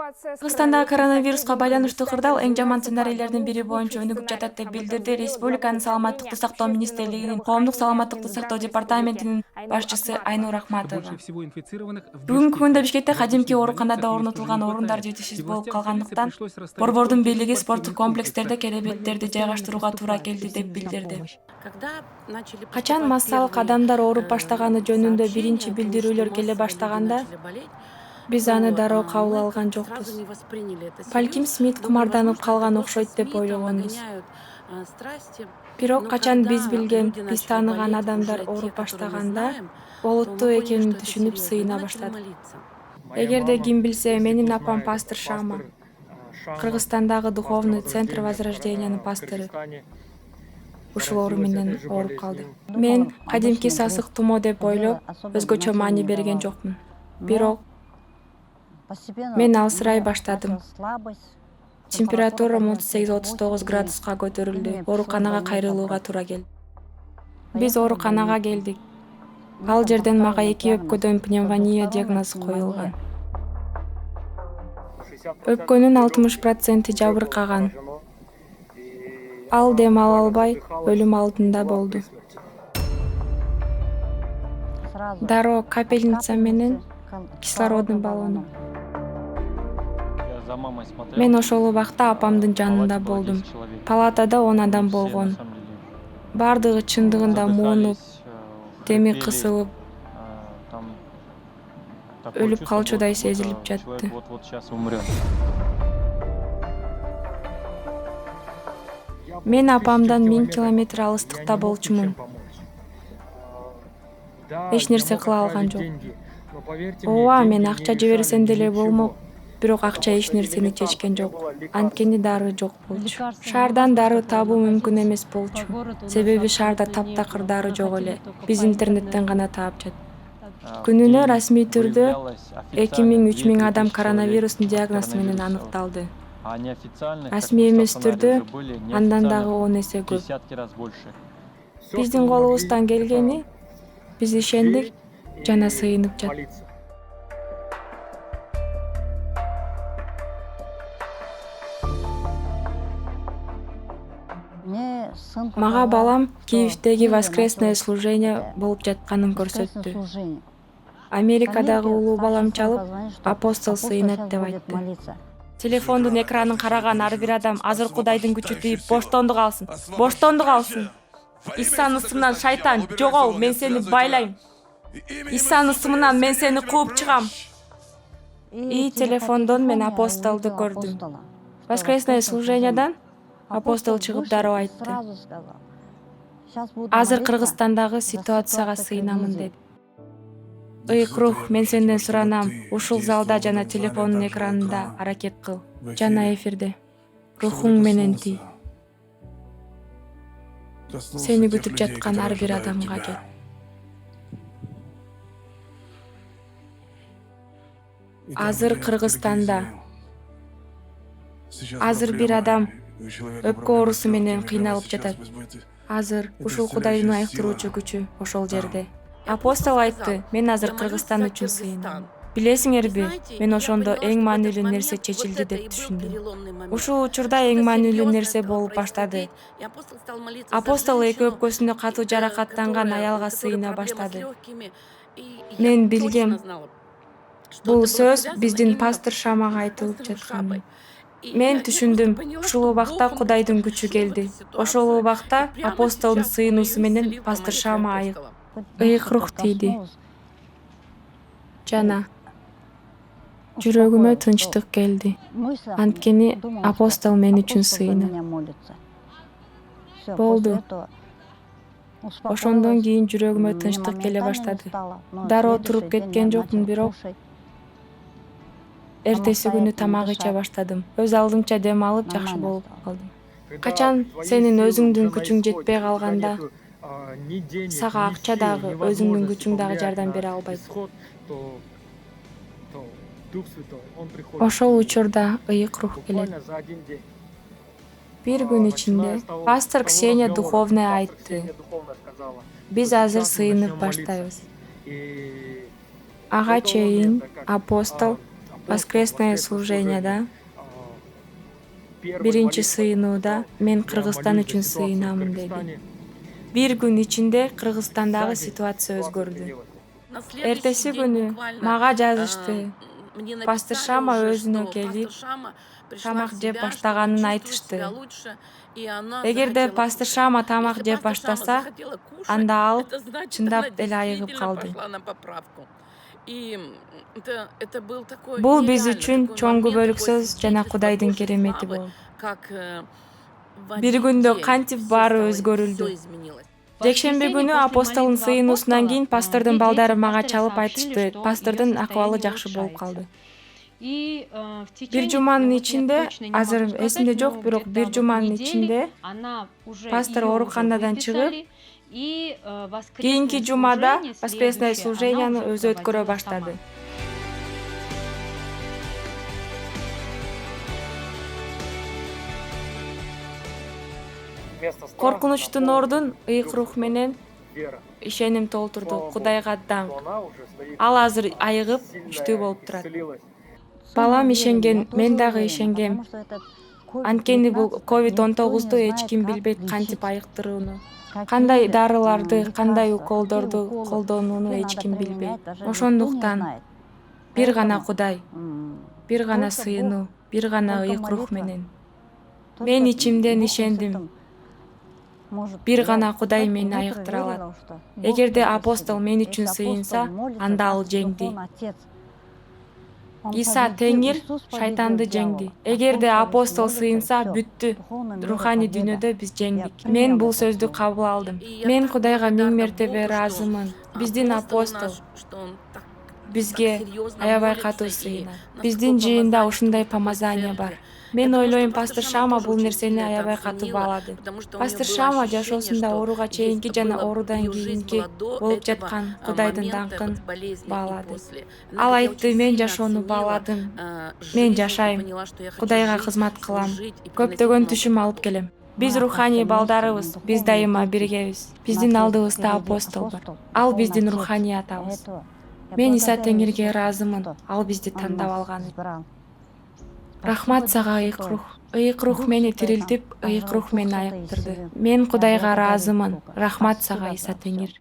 Кыргызстандагы коронавируска байланыштуу кырдаал эң жаман сценарийлердин бири боюнча өнүгүп жатат деп билдирди Республиканын Саламаттыкты сактоо министрлигинин Коомдук саламаттыкты сактоо департаментинин башчысы Айнур Ахматова. Бүгүнкү күндө Бишкекте кадимки ооруканада орнотулган орундар жетишсиз болуп калгандыктан Борбордун бийлиги спорттук комплекстерде керебеттерди жайгаштырууга туура келди деп билдирди. Качан массалык адамдар ооруп баштаганы жөнүндө биринчи билдирүүлөр келе баштаганда биз аны дароо кабыл алган жокпуз. Балким Смит кумарданып калган окшойт деп ойлогонбуз. Бирок качан биз билген, биз тааныган адамдар ооруп баштаганда олуттуу экенин түшүнүп сыйына баштадык. Эгерде ким билсе, менин апам пастор Шама, Кыргызстандагы Духовный центр Возрождениянын пастору. Ушул оору менен ооруп калды. Мен кадимки сасык тумо деп ойлоп, өзгөчө маани берген жокмун. Бирок мен алсырай баштадым. Температурам 38-39 градуска көтөрүлдү. Ооруканага кайрылууга туура келди. Биз ооруканага келдик. Ал жерден мага 2 өпкөдөн пневмония диагнозу коюлган. Өпкөнүн 60% жабыркаган. Ал дем ала албай, өлүм алдында болду. Дароо капельница менен кислородный баллону. Мен ошол убакта апамдын жанында болдум. Палатада 10 адам болгон. Бардыгы чындыгында муунуп, деми кысылып, өлүп калчудай сезилип жатты. Мен апамдан 1000 километр алыстыкта болчумун. Эч нерсе кыла алган жок. Ооба, мен акча жиберсем деле болмок. Бирок акча эч нерсени чечкен жок. Анткени дары жок болчу. Шаардан дары табуу мүмкүн эмес болчу. Себеби шаарда таптакыр дары жок эле. Биз интернеттен гана таап жаттык. Күнүнө расмий түрдө 2000–3000 адам коронавирустун диагнозу менен аныкталды. Расмий эмес түрдө андан дагы 10 эсе көп. Биздин колубуздан келгени биз ишендик жана сыйынып жаттык. Мага балам Киевдеги воскресное служение болуп жатканын көрсөттү. Америкадагы улуу балам чалып, апостол сыйынат деп айтты. Телефондун экранын караган ар бир адам азыр Кудайдын күчү тийип боштондук алсын. Боштондук алсын. Исанын ысымынан шайтан, жогол, мен сени байлайм. Исанын ысымынан мен сени кууп чыгам. Телефондон мен апостолду көрдүм. Воскресное служениядан апостол чыгып дароо айтты. Азыр Кыргызстандагы ситуацияга сыйынамын деди. Ыйык рух, мен сенден суранам, ушул залда жана телефондун экранында аракет кыл. Жана эфирде. Рухуң менен тий. Сени күтүп жаткан ар бир адамга кет. Азыр Кыргызстанда бир адам өпкө оорусу менен кыйналып жатат. Азыр ушул Кудайдын айыктыруучу күчү ошол жерде. Апостол айтты, мен азыр Кыргызстан үчүн сыйынам. Билесиңерби, мен ошондо эң маанилүү нерсе чечилди деп түшүндүм. Ушул учурда эң маанилүү нерсе болуп баштады. Апостол эки өпкөсүндө катуу жаракаттанган аялга сыйына баштады. Мен билгем, бул сөз биздин пастор Шамага айтылып жаткан. Мен түшүндүм, ушул убакта Кудайдын күчү келди. Ошол убакта апостолдун сыйынуусу менен пастор Шама ыйык рух тийди. Жана жүрөгүмө тынчтык келди. Анткени апостол мен үчүн сыйынат. Болду. Ошондон кийин жүрөгүмө тынчтык келе баштады. Дароо туруп кеткен жокмун, бирок эртеси күнү тамак иче баштадым. Өз алдымча дем алып жакшы болуп калдым. Качан сенин өзүңдүн күчүң жетпей калганда, сага акча дагы, өзүңдүн күчүң дагы жардам бере албайт. Ошол учурда ыйык рух келет. Бир күн ичинде пастор Ксения Духовная айтты. Биз азыр сыйынып баштайбыз. Ага чейин апостол воскресное служенияда, биринчи сыйынууда мен Кыргызстан үчүн сыйынамын деди. Бир күн ичинде Кыргызстандагы ситуация өзгөрдү. Эртеси күнү мага жазышты. Пастор Шама өзүнө келип, тамак жеп баштаганын айтышты. Эгерде пастор Шама тамак жеп баштаса, анда ал чындап деле айыгып калды. Бул биз үчүн чоң күбөлүк сөз жана Кудайдын керемети болду. Бир күндө кантип баары өзгөрүлдү. Жекшемби күнү апостолдун сыйынуусунан кийин пастордун балдары мага чалып айтышты, пастордун акыбалы жакшы болуп калды. Бир жуманын ичинде, азыр эсимде жок, бирок бир жуманын ичинде пастор ооруканадан чыгып, кийинки жумада воскресное служенияны өзү өткөрө баштады. Коркунучтун ордун ыйык рух менен ишеним толтурду. Кудайга даңк. Ал азыр айыгып, күчтүү болуп турат. Балам ишенген, мен дагы ишенгем. Анткени бул COVID-19 эч ким билбейт кантип айыктырууну. Кандай дарыларды, кандай уколдорду колдонууну эч ким билбейт. Ошондуктан бир гана Кудай, бир гана сыйынуу, бир гана ыйык рух менен. Мен ичимден ишендим. Бир гана Кудай мени айыктыра алат. Эгерде апостол мен үчүн сыйынса, анда ал жеңди. Иса Теңир шайтанды жеңди. Эгерде апостол сыйынса, бүттү. Руханий дүйнөдө биз жеңдик. Мен бул сөздү кабыл алдым. Мен Кудайга миң мертебе ыраазымын. Биздин апостол бизге аябай катуу сыйынат. Биздин жыйында ушундай помазание бар. Мен ойлойм, пастор Шама бул нерсени аябай катуу баалады. Пастор Шама жашоосунда ооруга чейинки жана оорудан кийинки болуп жаткан Кудайдын даңкын баалады. Ал айтты, мен жашоону бааладым. Мен жашайм. Кудайга кызмат кылам. Көптөгөн түшүм алып келем. Биз руханий балдарыбыз, биз дайыма биргебиз. Биздин алдыбызда апостол бар. Ал биздин руханий атабыз. Мен Иса Теңирге ыраазымын. Ал бизди тандап алган. Рахмат сага ыйык рух. Ыйык рух мени тирилтип, ыйык рух мени айыктырды. Мен Кудайга ыраазымын. Рахмат сага Иса Теңир.